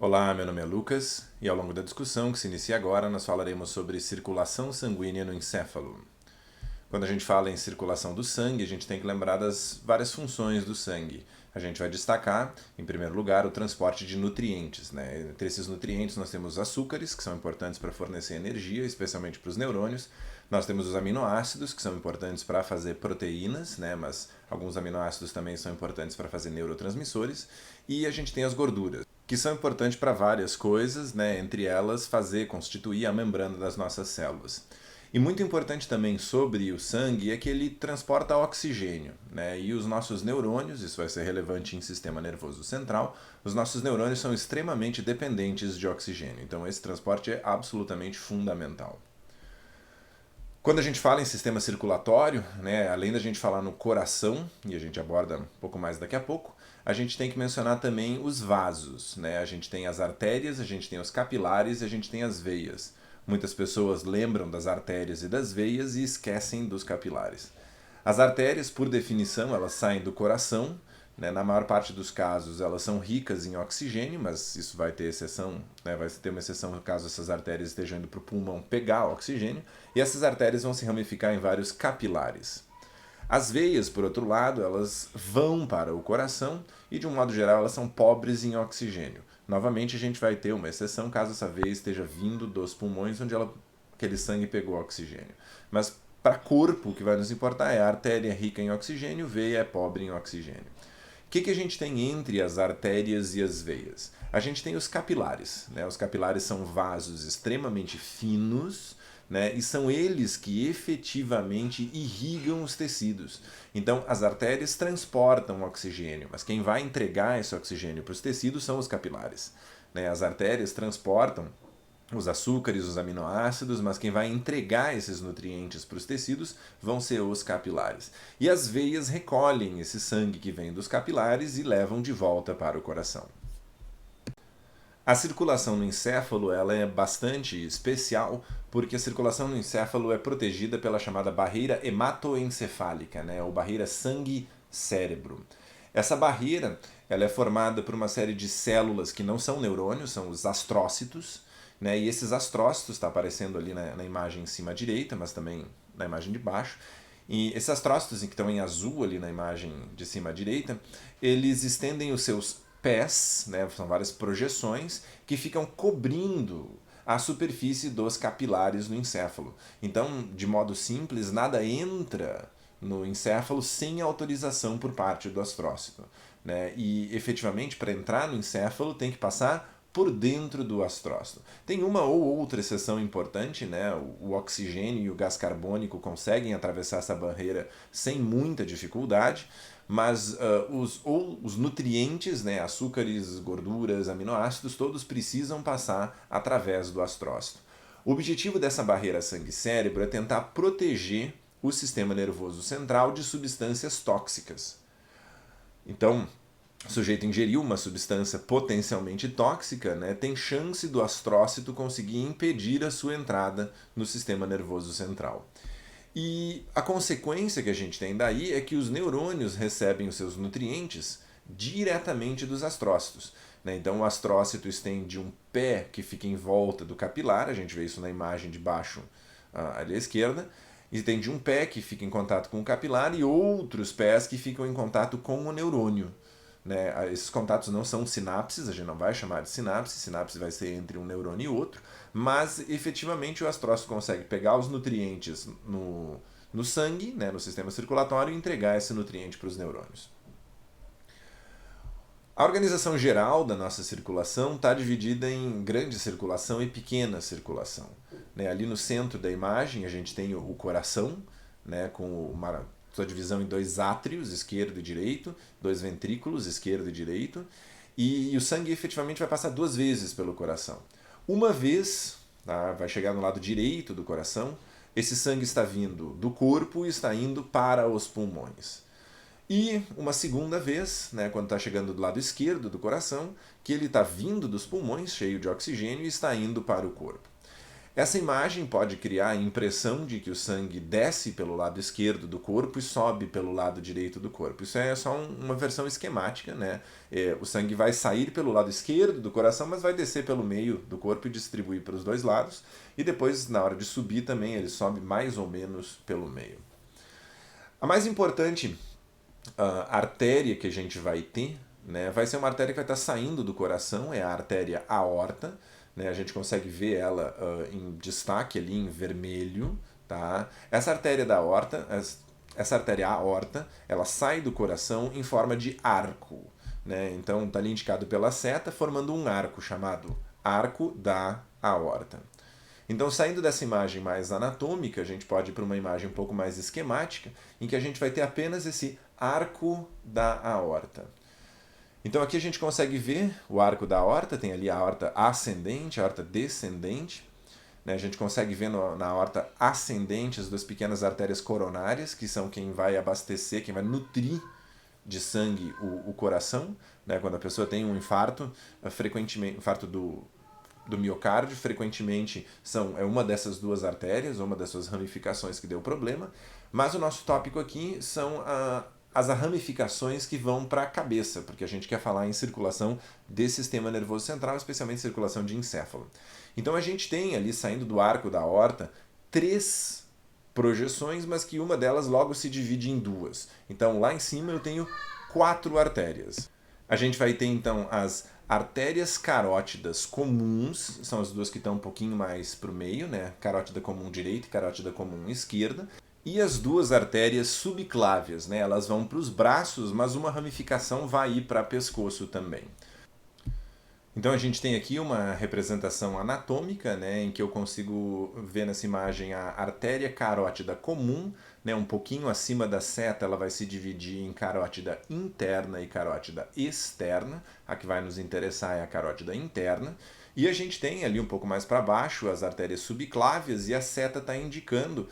Olá, meu nome é Lucas e ao longo da discussão que se inicia agora nós falaremos sobre circulação sanguínea no encéfalo. Quando a gente fala em circulação do sangue, a gente tem que lembrar das várias funções do sangue. A gente vai destacar, em primeiro lugar, o transporte de nutrientes, né? Entre esses nutrientes nós temos açúcares, que são importantes para fornecer energia, especialmente para os neurônios. Nós temos os aminoácidos, que são importantes para fazer proteínas, né? Mas alguns aminoácidos também são importantes para fazer neurotransmissores. E a gente tem as gorduras, que são importantes para várias coisas, né? Entre elas constituir a membrana das nossas células. E muito importante também sobre o sangue é que ele transporta oxigênio, né? E os nossos neurônios, isso vai ser relevante em sistema nervoso central, os nossos neurônios são extremamente dependentes de oxigênio. Então esse transporte é absolutamente fundamental. Quando a gente fala em sistema circulatório, né, além da gente falar no coração, e a gente aborda um pouco mais daqui a pouco, a gente tem que mencionar também os vasos, né? A gente tem as artérias, a gente tem os capilares e a gente tem as veias. Muitas pessoas lembram das artérias e das veias e esquecem dos capilares. As artérias, por definição, elas saem do coração, né? Na maior parte dos casos elas são ricas em oxigênio, mas isso vai ter exceção, né? Vai ter uma exceção caso essas artérias estejam indo para o pulmão pegar oxigênio, e essas artérias vão se ramificar em vários capilares. As veias, por outro lado, elas vão para o coração e, de um modo geral, elas são pobres em oxigênio. Novamente, a gente vai ter uma exceção caso essa veia esteja vindo dos pulmões, onde aquele sangue pegou oxigênio. Mas, para corpo, o que vai nos importar é a artéria rica em oxigênio, veia é pobre em oxigênio. O que a gente tem entre as artérias e as veias? A gente tem os capilares, né? Os capilares são vasos extremamente finos, né? E são eles que efetivamente irrigam os tecidos. Então, as artérias transportam oxigênio, mas quem vai entregar esse oxigênio para os tecidos são os capilares, né? As artérias transportam os açúcares, os aminoácidos, mas quem vai entregar esses nutrientes para os tecidos vão ser os capilares. E as veias recolhem esse sangue que vem dos capilares e levam de volta para o coração. A circulação no encéfalo ela é bastante especial porque a circulação no encéfalo é protegida pela chamada barreira hematoencefálica, né, ou barreira sangue-cérebro. Essa barreira ela é formada por uma série de células que não são neurônios, são os astrócitos, né, e esses astrócitos, está aparecendo ali na imagem em cima à direita, mas também na imagem de baixo, e esses astrócitos que estão em azul ali na imagem de cima à direita, eles estendem os seus pés, né, são várias projeções, que ficam cobrindo a superfície dos capilares no encéfalo. Então, de modo simples, nada entra no encéfalo sem autorização por parte do astrócito, né? E, efetivamente, para entrar no encéfalo tem que passar por dentro do astrócito. Tem uma ou outra exceção importante, né? O oxigênio e o gás carbônico conseguem atravessar essa barreira sem muita dificuldade, mas os nutrientes, né, açúcares, gorduras, aminoácidos, todos precisam passar através do astrócito. O objetivo dessa barreira sangue-cérebro é tentar proteger o sistema nervoso central de substâncias tóxicas. Então, o sujeito ingeriu uma substância potencialmente tóxica, né, tem chance do astrócito conseguir impedir a sua entrada no sistema nervoso central. E a consequência que a gente tem daí é que os neurônios recebem os seus nutrientes diretamente dos astrócitos, né? Então o astrócito estende um pé que fica em volta do capilar, a gente vê isso na imagem de baixo ali à esquerda, estende um pé que fica em contato com o capilar e outros pés que ficam em contato com o neurônio. Né? Esses contatos não são sinapses, a gente não vai chamar de sinapse, sinapse vai ser entre um neurônio e outro, mas efetivamente o astrócito consegue pegar os nutrientes no sangue, né, no sistema circulatório, e entregar esse nutriente para os neurônios. A organização geral da nossa circulação está dividida em grande circulação e pequena circulação. Né? Ali no centro da imagem a gente tem o coração, né, com uma sua divisão em dois átrios, esquerdo e direito, dois ventrículos, esquerdo e direito, e o sangue efetivamente vai passar duas vezes pelo coração. Uma vez, tá, vai chegar no lado direito do coração, esse sangue está vindo do corpo e está indo para os pulmões. E uma segunda vez, né, quando está chegando do lado esquerdo do coração, que ele está vindo dos pulmões, cheio de oxigênio, e está indo para o corpo. Essa imagem pode criar a impressão de que o sangue desce pelo lado esquerdo do corpo e sobe pelo lado direito do corpo. Isso é só uma versão esquemática, né? O sangue vai sair pelo lado esquerdo do coração, mas vai descer pelo meio do corpo e distribuir para os dois lados. E depois, na hora de subir também, ele sobe mais ou menos pelo meio. A mais importante artéria que a gente vai ter, né, vai ser uma artéria que vai estar saindo do coração, é a artéria aorta. Né, a gente consegue ver ela em destaque ali em vermelho. Tá? Essa artéria da aorta, essa artéria aorta, ela sai do coração em forma de arco. Né? Então está ali indicado pela seta, formando um arco chamado arco da aorta. Então, saindo dessa imagem mais anatômica, a gente pode ir para uma imagem um pouco mais esquemática, em que a gente vai ter apenas esse arco da aorta. Então, aqui a gente consegue ver o arco da aorta, tem ali a aorta ascendente, a aorta descendente. Né? A gente consegue ver na aorta ascendente as duas pequenas artérias coronárias, que são quem vai abastecer, quem vai nutrir de sangue o coração. Né? Quando a pessoa tem um infarto, frequentemente, infarto do miocárdio, frequentemente é uma dessas duas artérias, uma das suas ramificações que deu problema, mas o nosso tópico aqui são as ramificações que vão para a cabeça, porque a gente quer falar em circulação desse sistema nervoso central, especialmente circulação de encéfalo. Então a gente tem ali, saindo do arco da aorta, 3 projeções, mas que uma delas logo se divide em 2. Então lá em cima eu tenho 4 artérias. A gente vai ter então as artérias carótidas comuns, são as duas que estão um pouquinho mais para o meio, né? Carótida comum direita e carótida comum esquerda. E as duas artérias subclávias, né? Elas vão para os braços, mas uma ramificação vai ir para pescoço também. Então a gente tem aqui uma representação anatômica, né, em que eu consigo ver nessa imagem a artéria carótida comum, né, um pouquinho acima da seta ela vai se dividir em carótida interna e carótida externa. A que vai nos interessar é a carótida interna. E a gente tem ali um pouco mais para baixo as artérias subclávias e a seta está indicando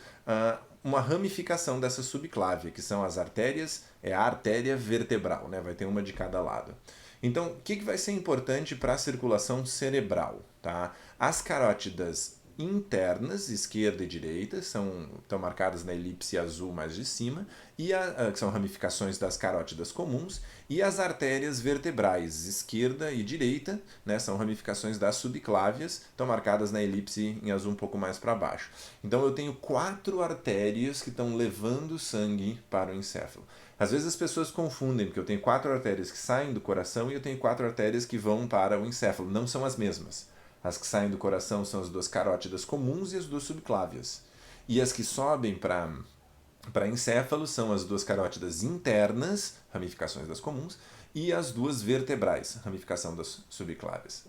uma ramificação dessa subclávia, que são as artérias, é a artéria vertebral, né, vai ter uma de cada lado. Então, o que vai ser importante para a circulação cerebral? Tá? As carótidas internas, esquerda e direita, estão marcadas na elipse azul mais de cima, que são ramificações das carótidas comuns, e as artérias vertebrais, esquerda e direita, né, são ramificações das subclávias, estão marcadas na elipse em azul um pouco mais para baixo. Então eu tenho 4 artérias que estão levando sangue para o encéfalo. Às vezes as pessoas confundem, porque eu tenho 4 artérias que saem do coração e eu tenho 4 artérias que vão para o encéfalo. Não são as mesmas. As que saem do coração são as duas carótidas comuns e as duas subclávias. E as que sobem para encéfalo são as duas carótidas internas, ramificações das comuns, e as duas vertebrais, ramificação das subclávias.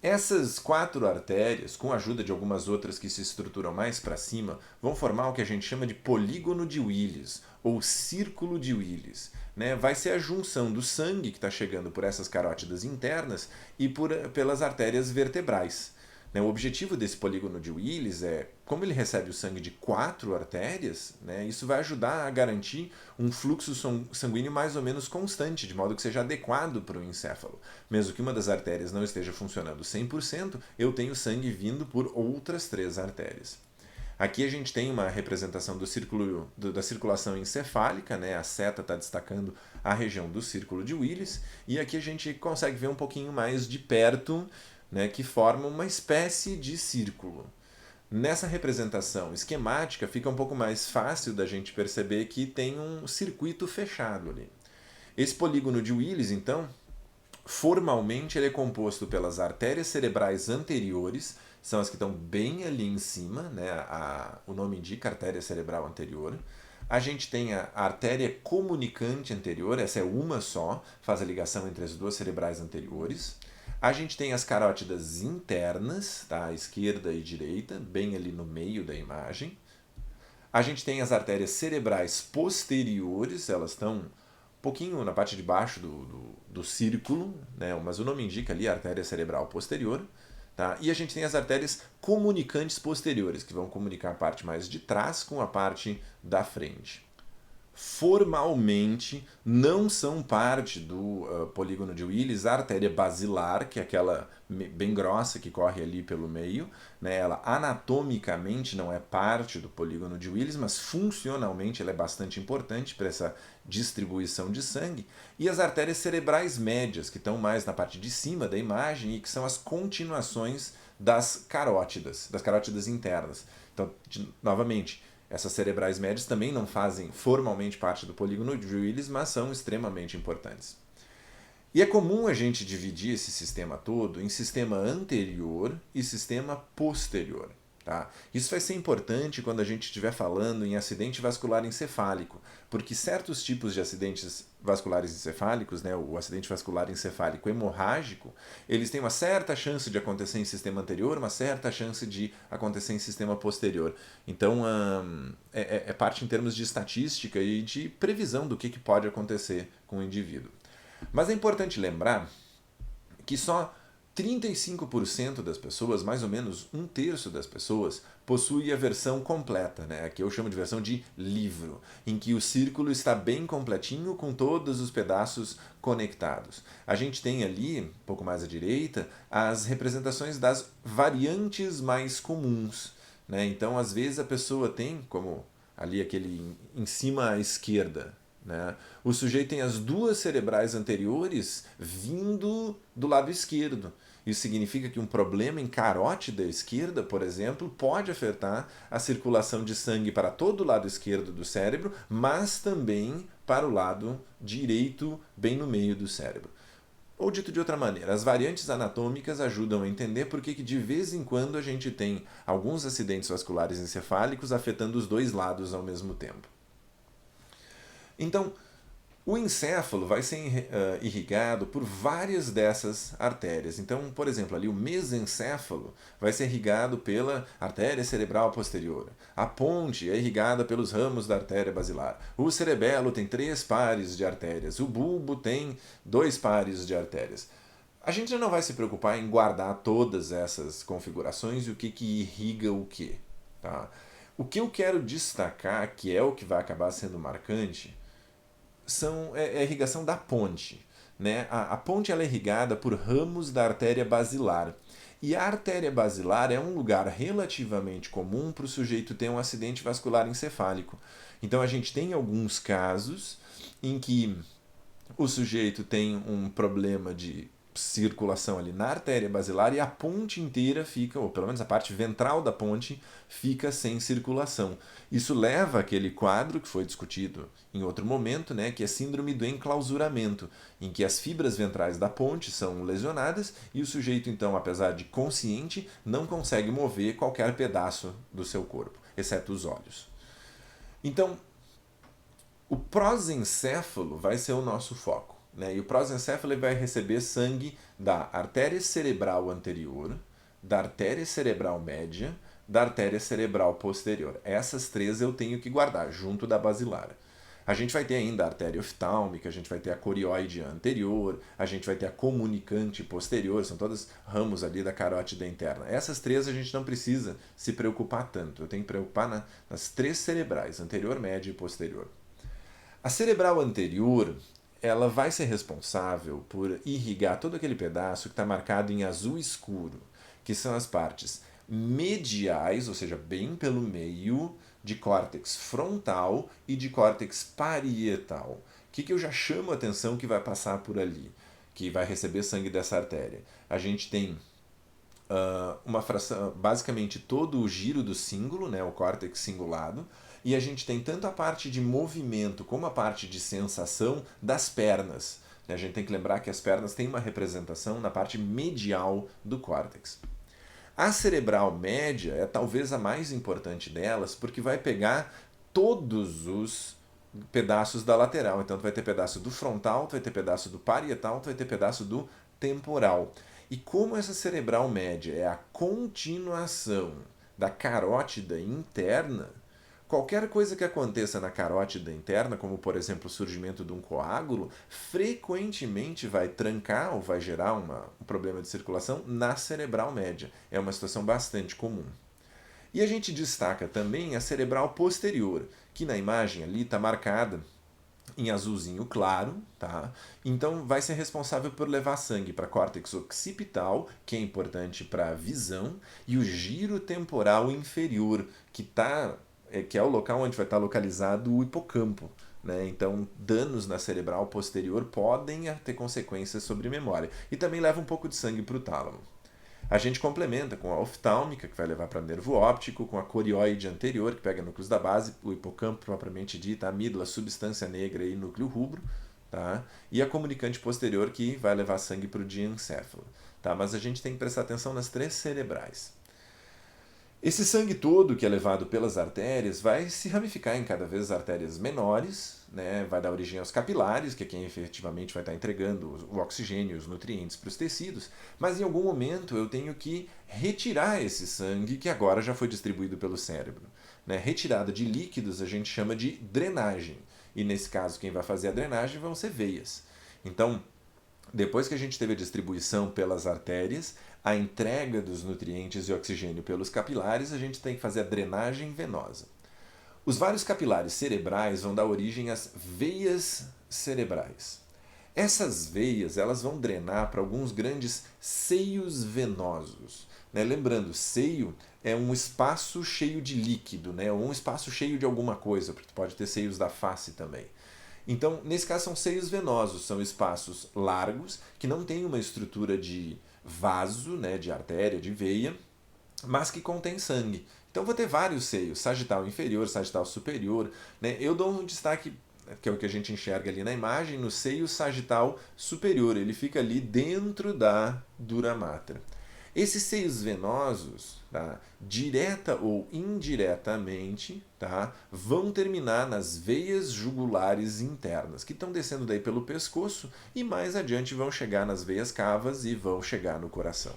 Essas 4 artérias, com a ajuda de algumas outras que se estruturam mais para cima, vão formar o que a gente chama de polígono de Willis, ou círculo de Willis. Né? Vai ser a junção do sangue que está chegando por essas carótidas internas e pelas artérias vertebrais. O objetivo desse polígono de Willis é, como ele recebe o sangue de 4 artérias, né, isso vai ajudar a garantir um fluxo sanguíneo mais ou menos constante, de modo que seja adequado para o encéfalo. Mesmo que uma das artérias não esteja funcionando 100%, eu tenho sangue vindo por outras 3 artérias. Aqui a gente tem uma representação da circulação encefálica, né? A seta está destacando a região do círculo de Willis, e aqui a gente consegue ver um pouquinho mais de perto, né, que forma uma espécie de círculo. Nessa representação esquemática fica um pouco mais fácil da gente perceber que tem um circuito fechado ali. Esse polígono de Willis, então, formalmente ele é composto pelas artérias cerebrais anteriores, são as que estão bem ali em cima, né? O nome indica artéria cerebral anterior. A gente tem a artéria comunicante anterior, essa é uma só, faz a ligação entre as duas cerebrais anteriores. A gente tem as carótidas internas, tá? Esquerda e direita, bem ali no meio da imagem. A gente tem as artérias cerebrais posteriores, elas estão um pouquinho na parte de baixo do círculo, né? Mas o nome indica ali a artéria cerebral posterior. Tá? E a gente tem as artérias comunicantes posteriores, que vão comunicar a parte mais de trás com a parte da frente. formalmente não são parte do polígono de Willis a artéria basilar, que é aquela bem grossa que corre ali pelo meio, né? Ela anatomicamente não é parte do polígono de Willis, mas funcionalmente ela é bastante importante para essa distribuição de sangue, e as artérias cerebrais médias, que estão mais na parte de cima da imagem e que são as continuações das carótidas internas. Então, novamente, essas cerebrais médias também não fazem formalmente parte do polígono de Willis, mas são extremamente importantes. E é comum a gente dividir esse sistema todo em sistema anterior e sistema posterior. Tá? Isso vai ser importante quando a gente estiver falando em acidente vascular encefálico, porque certos tipos de acidentes vasculares encefálicos, né, o acidente vascular encefálico hemorrágico, eles têm uma certa chance de acontecer em sistema anterior, uma certa chance de acontecer em sistema posterior. Então, é parte em termos de estatística e de previsão do que pode acontecer com o indivíduo. Mas é importante lembrar que só 35% das pessoas, mais ou menos um terço das pessoas, possui a versão completa, né? Que eu chamo de versão de livro, em que o círculo está bem completinho com todos os pedaços conectados. A gente tem ali, um pouco mais à direita, as representações das variantes mais comuns, né? Então, às vezes a pessoa tem, como ali aquele em cima à esquerda, né? O sujeito tem as duas cerebrais anteriores vindo do lado esquerdo. Isso significa que um problema em carótida esquerda, por exemplo, pode afetar a circulação de sangue para todo o lado esquerdo do cérebro, mas também para o lado direito, bem no meio do cérebro. Ou dito de outra maneira, as variantes anatômicas ajudam a entender por que de vez em quando a gente tem alguns acidentes vasculares encefálicos afetando os dois lados ao mesmo tempo. Então, o encéfalo vai ser irrigado por várias dessas artérias. Então, por exemplo, ali o mesencéfalo vai ser irrigado pela artéria cerebral posterior. A ponte é irrigada pelos ramos da artéria basilar. O cerebelo tem 3 pares de artérias. O bulbo tem 2 pares de artérias. A gente já não vai se preocupar em guardar todas essas configurações e o que irriga o que. Tá? O que eu quero destacar, que é o que vai acabar sendo marcante, é a irrigação da ponte. Né? A ponte ela é irrigada por ramos da artéria basilar. E a artéria basilar é um lugar relativamente comum para o sujeito ter um acidente vascular encefálico. Então a gente tem alguns casos em que o sujeito tem um problema de circulação ali na artéria basilar e a ponte inteira fica, ou pelo menos a parte ventral da ponte, fica sem circulação. Isso leva àquele quadro que foi discutido em outro momento, né, que é síndrome do enclausuramento, em que as fibras ventrais da ponte são lesionadas e o sujeito, então, apesar de consciente, não consegue mover qualquer pedaço do seu corpo, exceto os olhos. Então, o prosencéfalo vai ser o nosso foco. Né? E o prosencéfalo vai receber sangue da artéria cerebral anterior, da artéria cerebral média, da artéria cerebral posterior. Essas 3 eu tenho que guardar, junto da basilar. A gente vai ter ainda a artéria oftálmica, a gente vai ter a corióide anterior, a gente vai ter a comunicante posterior, são todos ramos ali da carótida interna. Essas 3 a gente não precisa se preocupar tanto, eu tenho que preocupar nas 3 cerebrais, anterior, média e posterior. A cerebral anterior, ela vai ser responsável por irrigar todo aquele pedaço que está marcado em azul escuro, que são as partes mediais, ou seja, bem pelo meio, de córtex frontal e de córtex parietal. O que eu já chamo a atenção que vai passar por ali, que vai receber sangue dessa artéria? A gente tem uma fração, basicamente todo o giro do cíngulo, né, o córtex cingulado, e a gente tem tanto a parte de movimento como a parte de sensação das pernas. A gente tem que lembrar que as pernas têm uma representação na parte medial do córtex. A cerebral média é talvez a mais importante delas, porque vai pegar todos os pedaços da lateral. Então, tu vai ter pedaço do frontal, tu vai ter pedaço do parietal, tu vai ter pedaço do temporal. E como essa cerebral média é a continuação da carótida interna, qualquer coisa que aconteça na carótida interna, como por exemplo o surgimento de um coágulo, frequentemente vai trancar ou vai gerar um problema de circulação na cerebral média. É uma situação bastante comum. E a gente destaca também a cerebral posterior, que na imagem ali está marcada em azulzinho claro, tá? Então vai ser responsável por levar sangue para córtex occipital, que é importante para a visão, e o giro temporal inferior, que é o local onde vai estar localizado o hipocampo. Né? Então, danos na cerebral posterior podem ter consequências sobre memória. E também leva um pouco de sangue para o tálamo. A gente complementa com a oftálmica, que vai levar para nervo óptico, com a corioide anterior, que pega núcleos da base, o hipocampo propriamente dito, a amígdala, substância negra e núcleo rubro, tá? E a comunicante posterior, que vai levar sangue para o diencéfalo. Tá? Mas a gente tem que prestar atenção nas três cerebrais. Esse sangue todo que é levado pelas artérias vai se ramificar em cada vez artérias menores, né? Vai dar origem aos capilares, que é quem efetivamente vai estar entregando o oxigênio e os nutrientes para os tecidos, mas em algum momento eu tenho que retirar esse sangue que agora já foi distribuído pelo cérebro. Né? Retirada de líquidos a gente chama de drenagem, e nesse caso quem vai fazer a drenagem vão ser veias. Então, depois que a gente teve a distribuição pelas artérias, a entrega dos nutrientes e oxigênio pelos capilares, a gente tem que fazer a drenagem venosa. Os vários capilares cerebrais vão dar origem às veias cerebrais. Essas veias elas vão drenar para alguns grandes seios venosos. Né? Lembrando, seio é um espaço cheio de líquido, né? Ou um espaço cheio de alguma coisa, porque pode ter seios da face também. Então, nesse caso, são seios venosos, são espaços largos, que não têm uma estrutura de vaso, né, de artéria, de veia, mas que contém sangue. Então, vou ter vários seios, sagital inferior, sagital superior. Né? Eu dou um destaque, que é o que a gente enxerga ali na imagem, no seio sagital superior. Ele fica ali dentro da dura mater. Esses seios venosos, tá, direta ou indiretamente, tá, vão terminar nas veias jugulares internas, que estão descendo daí pelo pescoço e mais adiante vão chegar nas veias cavas e vão chegar no coração.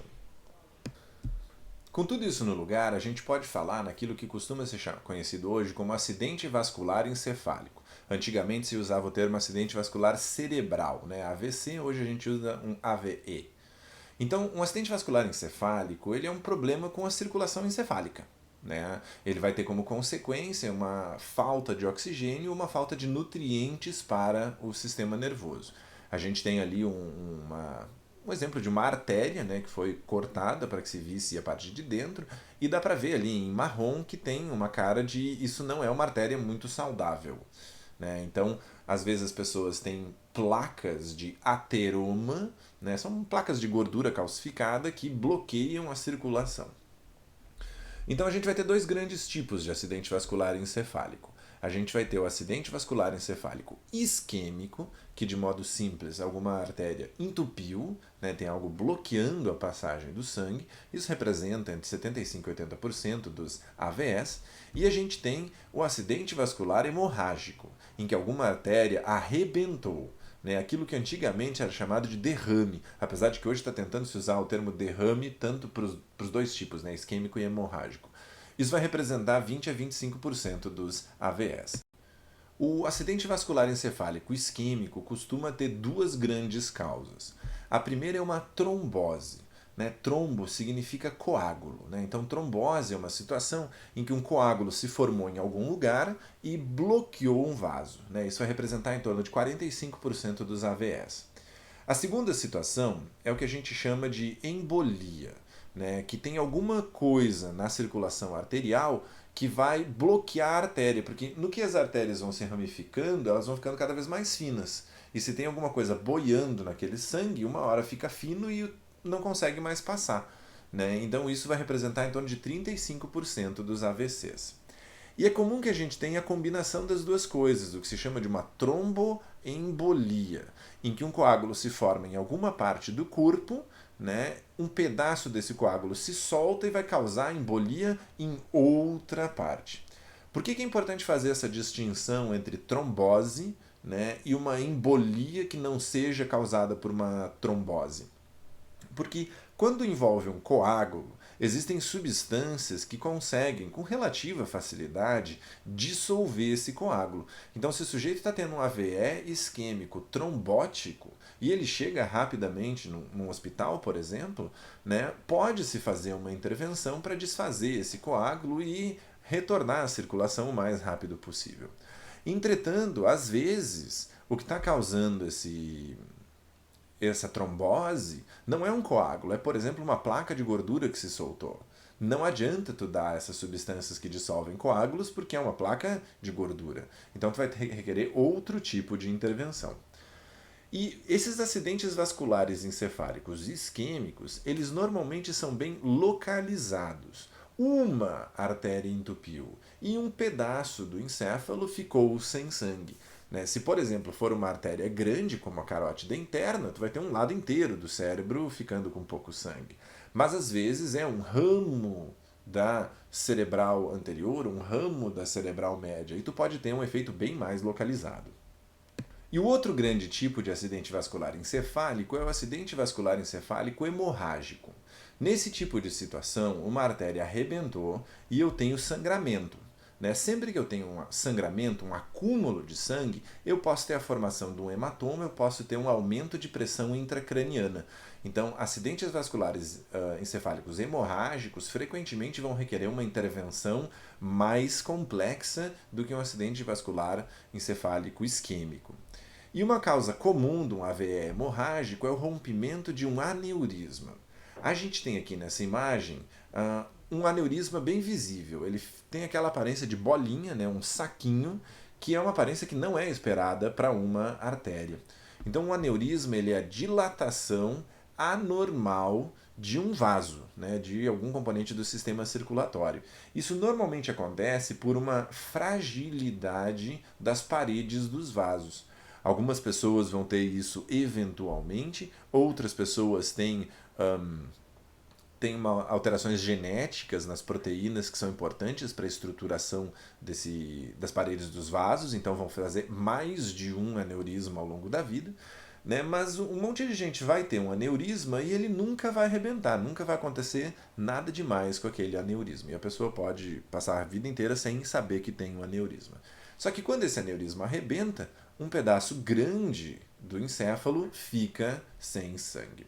Com tudo isso no lugar, a gente pode falar naquilo que costuma ser conhecido hoje como acidente vascular encefálico. Antigamente se usava o termo acidente vascular cerebral, né? AVC, hoje a gente usa um AVE. Então, um acidente vascular encefálico ele é um problema com a circulação encefálica. Né? Ele vai ter como consequência uma falta de oxigênio, uma falta de nutrientes para o sistema nervoso. A gente tem ali um exemplo de uma artéria, né, que foi cortada para que se visse a parte de dentro, e dá para ver ali em marrom que tem uma cara de isso não é uma artéria muito saudável. Né? Então, às vezes as pessoas têm placas de ateroma, né? São placas de gordura calcificada que bloqueiam a circulação. Então a gente vai ter dois grandes tipos de acidente vascular encefálico. A gente vai ter o acidente vascular encefálico isquêmico, que de modo simples alguma artéria entupiu, né, tem algo bloqueando a passagem do sangue, isso representa entre 75% e 80% dos AVS, e a gente tem o acidente vascular hemorrágico, em que alguma artéria arrebentou. Né, aquilo que antigamente era chamado de derrame, apesar de que hoje está tentando se usar o termo derrame tanto para os dois tipos, né, isquêmico e hemorrágico. Isso vai representar 20 a 25% dos AVS. O acidente vascular encefálico isquêmico costuma ter duas grandes causas. A primeira é uma trombose. Né? Trombo significa coágulo. Né? Então, trombose é uma situação em que um coágulo se formou em algum lugar e bloqueou um vaso. Né? Isso vai representar em torno de 45% dos AVS. A segunda situação é o que a gente chama de embolia, né? Que tem alguma coisa na circulação arterial que vai bloquear a artéria, porque no que as artérias vão se ramificando, elas vão ficando cada vez mais finas. E se tem alguma coisa boiando naquele sangue, uma hora fica fino e não consegue mais passar. Né? Então isso vai representar em torno de 35% dos AVCs. E é comum que a gente tenha a combinação das duas coisas, o que se chama de uma tromboembolia, em que um coágulo se forma em alguma parte do corpo, né? Um pedaço desse coágulo se solta e vai causar embolia em outra parte. Por que é importante fazer essa distinção entre trombose, né, e uma embolia que não seja causada por uma trombose? Porque quando envolve um coágulo, existem substâncias que conseguem, com relativa facilidade, dissolver esse coágulo. Então, se o sujeito está tendo um AVE isquêmico trombótico e ele chega rapidamente num hospital, por exemplo, né, pode-se fazer uma intervenção para desfazer esse coágulo e retornar à circulação o mais rápido possível. Entretanto, às vezes, o que está causando essa trombose não é um coágulo, é, por exemplo, uma placa de gordura que se soltou. Não adianta tu dar essas substâncias que dissolvem coágulos porque é uma placa de gordura. Então tu vai requerer outro tipo de intervenção. E esses acidentes vasculares encefálicos isquêmicos, eles normalmente são bem localizados. Uma artéria entupiu e um pedaço do encéfalo ficou sem sangue. Né? Se, por exemplo, for uma artéria grande, como a carótida interna, tu vai ter um lado inteiro do cérebro ficando com pouco sangue. Mas, às vezes, é um ramo da cerebral anterior, um ramo da cerebral média, e tu pode ter um efeito bem mais localizado. E o outro grande tipo de acidente vascular encefálico é o acidente vascular encefálico hemorrágico. Nesse tipo de situação, uma artéria arrebentou e eu tenho sangramento. Né? Sempre que eu tenho um sangramento, um acúmulo de sangue, eu posso ter a formação de um hematoma, eu posso ter um aumento de pressão intracraniana. Então, acidentes vasculares encefálicos hemorrágicos frequentemente vão requerer uma intervenção mais complexa do que um acidente vascular encefálico isquêmico. E uma causa comum de um AVE hemorrágico é o rompimento de um aneurisma. A gente tem aqui nessa imagem um aneurisma bem visível. Ele tem aquela aparência de bolinha, né, um saquinho, que é uma aparência que não é esperada para uma artéria. Então, um aneurisma ele é a dilatação anormal de um vaso, né, de algum componente do sistema circulatório. Isso normalmente acontece por uma fragilidade das paredes dos vasos. Algumas pessoas vão ter isso eventualmente, outras pessoas têm alterações genéticas nas proteínas que são importantes para a estruturação das paredes dos vasos, então vão fazer mais de um aneurisma ao longo da vida. Né? Mas um monte de gente vai ter um aneurisma e ele nunca vai arrebentar, nunca vai acontecer nada demais com aquele aneurisma. E a pessoa pode passar a vida inteira sem saber que tem um aneurisma. Só que quando esse aneurisma arrebenta, um pedaço grande do encéfalo fica sem sangue.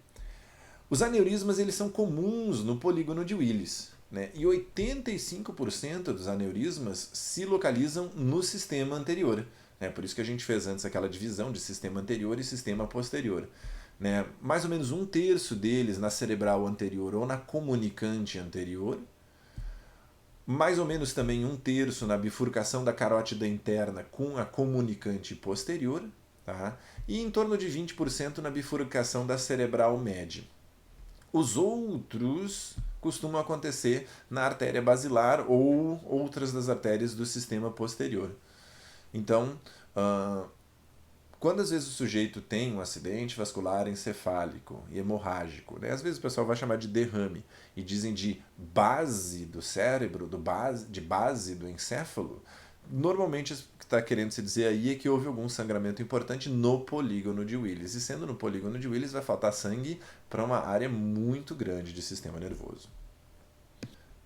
Os aneurismas eles são comuns no polígono de Willis, né? E 85% dos aneurismas se localizam no sistema anterior. Né? Por isso que a gente fez antes aquela divisão de sistema anterior e sistema posterior. Né? Mais ou menos 1/3 deles na cerebral anterior ou na comunicante anterior. Mais ou menos também 1/3 na bifurcação da carótida interna com a comunicante posterior. Tá? E em torno de 20% na bifurcação da cerebral média. Os outros costumam acontecer na artéria basilar ou outras das artérias do sistema posterior. Então, quando às vezes o sujeito tem um acidente vascular encefálico e hemorrágico, né? Às vezes o pessoal vai chamar de derrame e dizem de base do cérebro, de base do encéfalo, normalmente o que está querendo se dizer aí é que houve algum sangramento importante no polígono de Willis. E sendo no polígono de Willis, vai faltar sangue para uma área muito grande de sistema nervoso.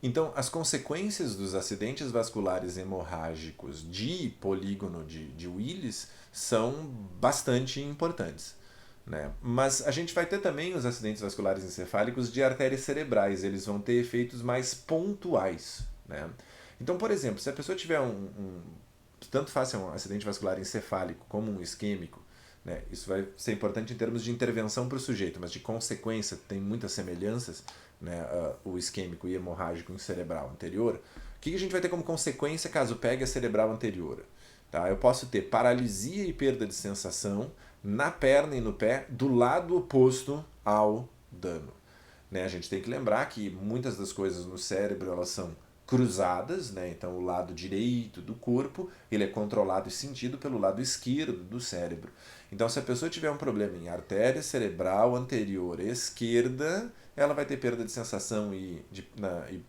Então, as consequências dos acidentes vasculares hemorrágicos de polígono de Willis são bastante importantes. Né? Mas a gente vai ter também os acidentes vasculares encefálicos de artérias cerebrais, eles vão ter efeitos mais pontuais. Né? Então, por exemplo, se a pessoa tiver tanto faz um acidente vascular encefálico como um isquêmico, né, isso vai ser importante em termos de intervenção para o sujeito, mas de consequência tem muitas semelhanças, né, o isquêmico e hemorrágico em cerebral anterior. O que a gente vai ter como consequência caso pegue a cerebral anterior? Tá? Eu posso ter paralisia e perda de sensação na perna e no pé do lado oposto ao dano. Né? A gente tem que lembrar que muitas das coisas no cérebro elas são cruzadas, né? Então o lado direito do corpo ele é controlado e sentido pelo lado esquerdo do cérebro. Então se a pessoa tiver um problema em artéria cerebral anterior esquerda, ela vai ter perda de sensação e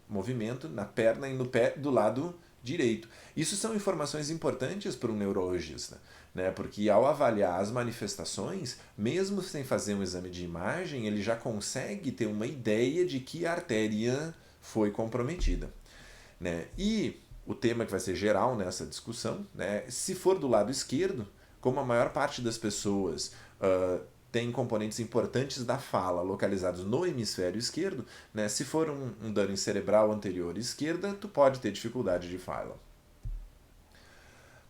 movimento na perna e no pé do lado direito. Isso são informações importantes para um neurologista, né? Porque ao avaliar as manifestações, mesmo sem fazer um exame de imagem, ele já consegue ter uma ideia de que a artéria foi comprometida. Né? E o tema que vai ser geral nessa discussão, né? Se for do lado esquerdo, como a maior parte das pessoas tem componentes importantes da fala localizados no hemisfério esquerdo, né? Se for um dano em cerebral anterior esquerda, tu pode ter dificuldade de fala.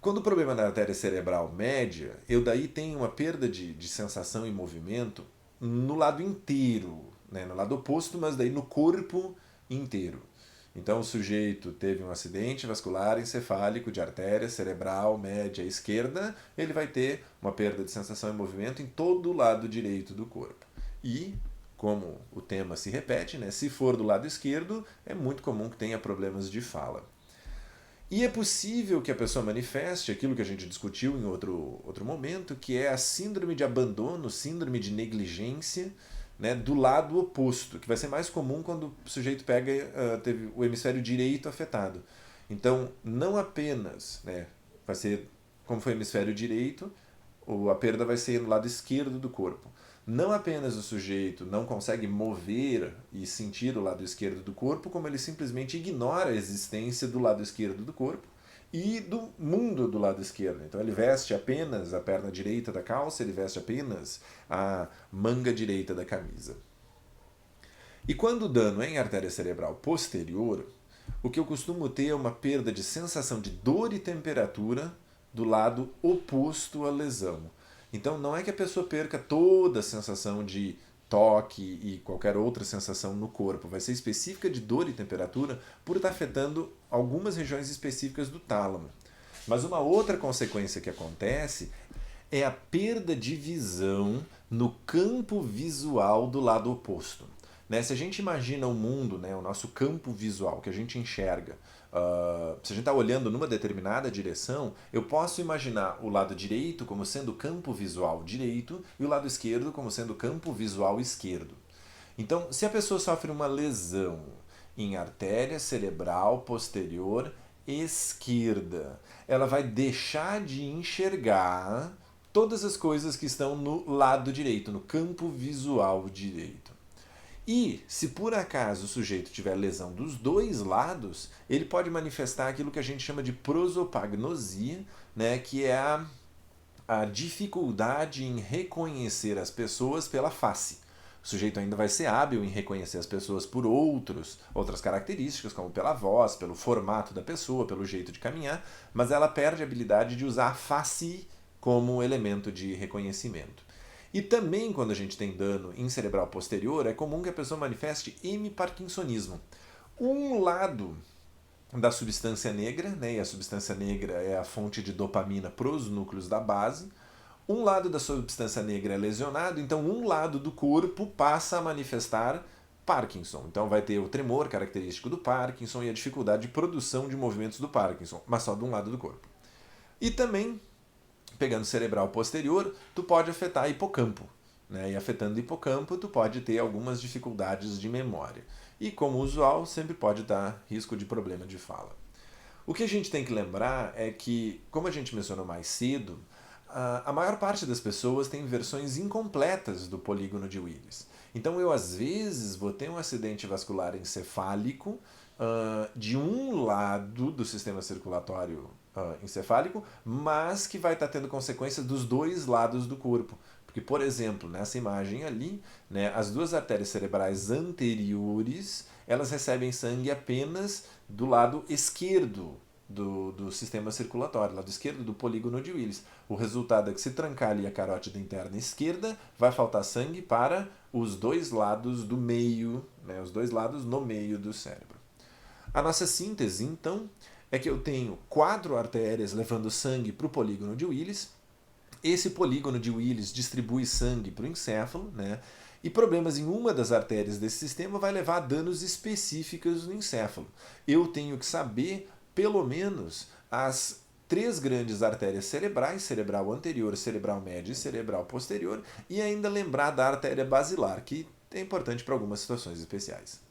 Quando o problema é na artéria cerebral média, eu daí tenho uma perda de sensação e movimento no lado inteiro, né? No lado oposto, mas daí no corpo inteiro. Então o sujeito teve um acidente vascular encefálico de artéria cerebral média esquerda, ele vai ter uma perda de sensação e movimento em todo o lado direito do corpo. E, como o tema se repete, né? Se for do lado esquerdo, é muito comum que tenha problemas de fala. E é possível que a pessoa manifeste aquilo que a gente discutiu em outro momento, que é a síndrome de abandono, síndrome de negligência, né, do lado oposto, que vai ser mais comum quando o sujeito teve o hemisfério direito afetado. Então, não apenas, né, vai ser, como foi o hemisfério direito, a perda vai ser no lado esquerdo do corpo. Não apenas o sujeito não consegue mover e sentir o lado esquerdo do corpo, como ele simplesmente ignora a existência do lado esquerdo do corpo e do mundo do lado esquerdo. Então ele veste apenas a perna direita da calça, ele veste apenas a manga direita da camisa. E quando o dano é em artéria cerebral posterior, o que eu costumo ter é uma perda de sensação de dor e temperatura do lado oposto à lesão. Então não é que a pessoa perca toda a sensação de toque e qualquer outra sensação no corpo. Vai ser específica de dor e temperatura por estar afetando algumas regiões específicas do tálamo. Mas uma outra consequência que acontece é a perda de visão no campo visual do lado oposto. Né? Se a gente imagina o mundo, né, o nosso campo visual, que a gente enxerga, se a gente está olhando numa determinada direção, eu posso imaginar o lado direito como sendo o campo visual direito e o lado esquerdo como sendo o campo visual esquerdo. Então, se a pessoa sofre uma lesão em artéria cerebral posterior esquerda, ela vai deixar de enxergar todas as coisas que estão no lado direito, no campo visual direito. E, se por acaso o sujeito tiver lesão dos dois lados, ele pode manifestar aquilo que a gente chama de prosopagnosia, né, que é a dificuldade em reconhecer as pessoas pela face. O sujeito ainda vai ser hábil em reconhecer as pessoas por outras características, como pela voz, pelo formato da pessoa, pelo jeito de caminhar, mas ela perde a habilidade de usar a face como elemento de reconhecimento. E também, quando a gente tem dano em cerebral posterior, é comum que a pessoa manifeste hemiparkinsonismo. Um lado da substância negra, né, e a substância negra é a fonte de dopamina para os núcleos da base, um lado da substância negra é lesionado, então um lado do corpo passa a manifestar Parkinson. Então vai ter o tremor característico do Parkinson e a dificuldade de produção de movimentos do Parkinson, mas só de um lado do corpo. E também, pegando cerebral posterior, tu pode afetar hipocampo, né? E afetando o hipocampo, tu pode ter algumas dificuldades de memória. E, como usual, sempre pode dar risco de problema de fala. O que a gente tem que lembrar é que, como a gente mencionou mais cedo, a maior parte das pessoas tem versões incompletas do polígono de Willis. Então, eu, às vezes, vou ter um acidente vascular encefálico de um lado do sistema circulatório encefálico, mas que vai estar tendo consequências dos dois lados do corpo. Porque, por exemplo, nessa imagem ali, né, as duas artérias cerebrais anteriores, elas recebem sangue apenas do lado esquerdo do sistema circulatório, lado esquerdo do polígono de Willis. O resultado é que se trancar ali a carótida interna esquerda, vai faltar sangue para os dois lados do meio, né, os dois lados no meio do cérebro. A nossa síntese, então, é que eu tenho 4 artérias levando sangue para o polígono de Willis. Esse polígono de Willis distribui sangue para o encéfalo, né? E problemas em uma das artérias desse sistema vai levar a danos específicos no encéfalo. Eu tenho que saber, pelo menos, as 3 grandes artérias cerebrais, cerebral anterior, cerebral média e cerebral posterior, e ainda lembrar da artéria basilar, que é importante para algumas situações especiais.